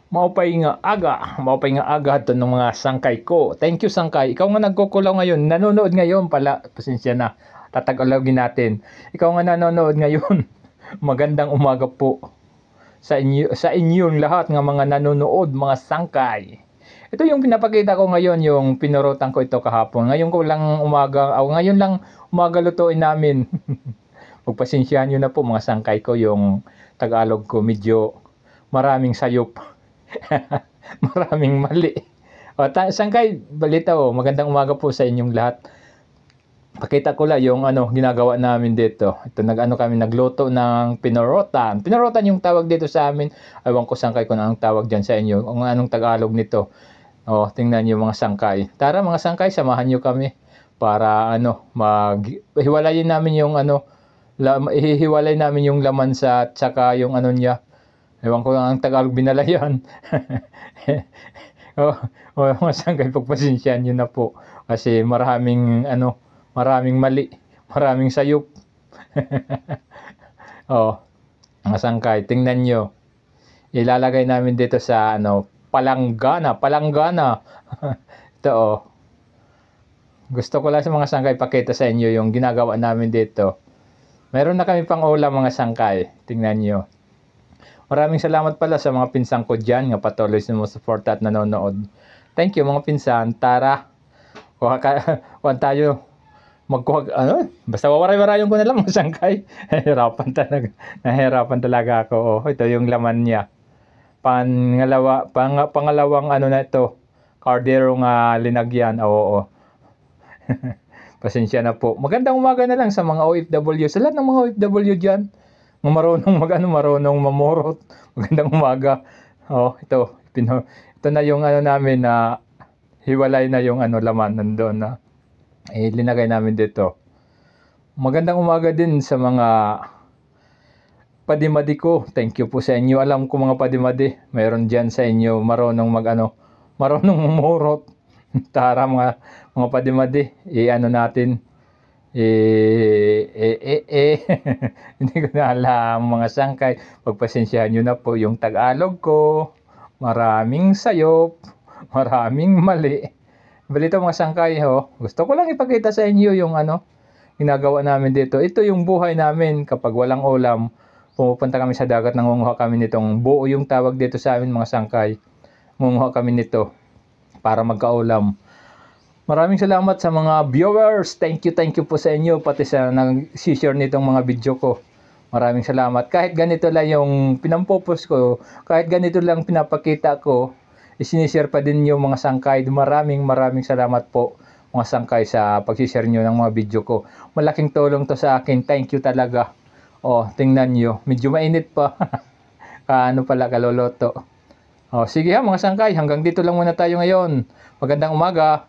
Maupay nga aga to ng mga sangkay ko. Thank you sangkay. Ikaw nga nagkukulaw ngayon, nanonood ngayon pala. Pasensya na. Tatagalogin natin. Ikaw nga nanonood ngayon. Magandang umaga po sa inyong lahat ng mga nanonood, mga sangkay. Ito yung pinapakita ko ngayon, yung pinurutan ko ito kahapon. Ngayon lang umaga lutuin namin. Magpasensyahan nyo na po mga sangkay ko, yung Tagalog ko medyo maraming sayop. Maraming mali. Sangkay, balita magandang umaga po sa inyong lahat. Pakita ko lang yung ginagawa namin dito. Ito kami nagluto ng pinorotan. Pinorotan yung tawag dito sa amin. Ewan ko sangkay kung anong tawag diyan sa inyo. Kung anong Tagalog nito. Tingnan niyo mga sangkay. Tara mga sangkay, samahan niyo kami para hiwalayin namin yung ihiwalay namin yung laman sa tsaka yung niya. Ewan ko ang Tagalog binalayan. Mga sangkay, pagpasensyahan niyo na po kasi maraming mali, maraming sayop. Mga sangkay, tingnan nyo. Ilalagay namin dito sa palanggana. Ito Gusto ko lang sa mga sangkay pakita sa inyo yung ginagawa namin dito. Meron na kami pang ulam mga sangkay. Tingnan nyo. Maraming salamat pala sa mga pinsan ko dyan nga patuloy sumusuporta at nanonood. Thank you mga pinsan. Tara. Kuha tayo. Basta wawaray-warayon ko na lang mga sangkay. Nahirapan talaga ako. Ito yung laman niya. Pangalawang na ito. Karderong linagyan. Pasensya na po. Magandang umaga na lang sa mga OFW. Sa lahat ng mga OFW dyan. Marunong mamurot. Magandang umaga. Ito na yung namin na hiwalay na yung laman nandoon na linagay namin dito. Magandang umaga din sa mga padimadi ko. Thank you po sa inyo. Alam ko mga padimadi, mayroon diyan sa inyo marunong marunong mamurot. Tara mga padimadi, natin. Hindi ko na alam mga sangkay. Pagpasensyahan nyo na po yung Tagalog ko. Maraming sayop, maraming mali. Balito mga sangkay gusto ko lang ipakita sa inyo yung ginagawa namin dito. Ito yung buhay namin kapag walang ulam. Pumupunta kami sa dagat, nangunguha kami nitong buo yung tawag dito sa amin mga sangkay. Nangunguha kami nito para magkaulam. Maraming salamat sa mga viewers. Thank you po sa inyo. Pati sa nag-share nitong mga video ko. Maraming salamat. Kahit ganito lang yung pinampopost ko, kahit ganito lang pinapakita ko, isinishare pa din yung mga sangkay. Maraming salamat po mga sangkay sa pag-share nyo ng mga video ko. Malaking tulong to sa akin. Thank you talaga. Tingnan nyo. Medyo mainit pa. Kaloloto. Sige mga sangkay. Hanggang dito lang muna tayo ngayon. Magandang umaga.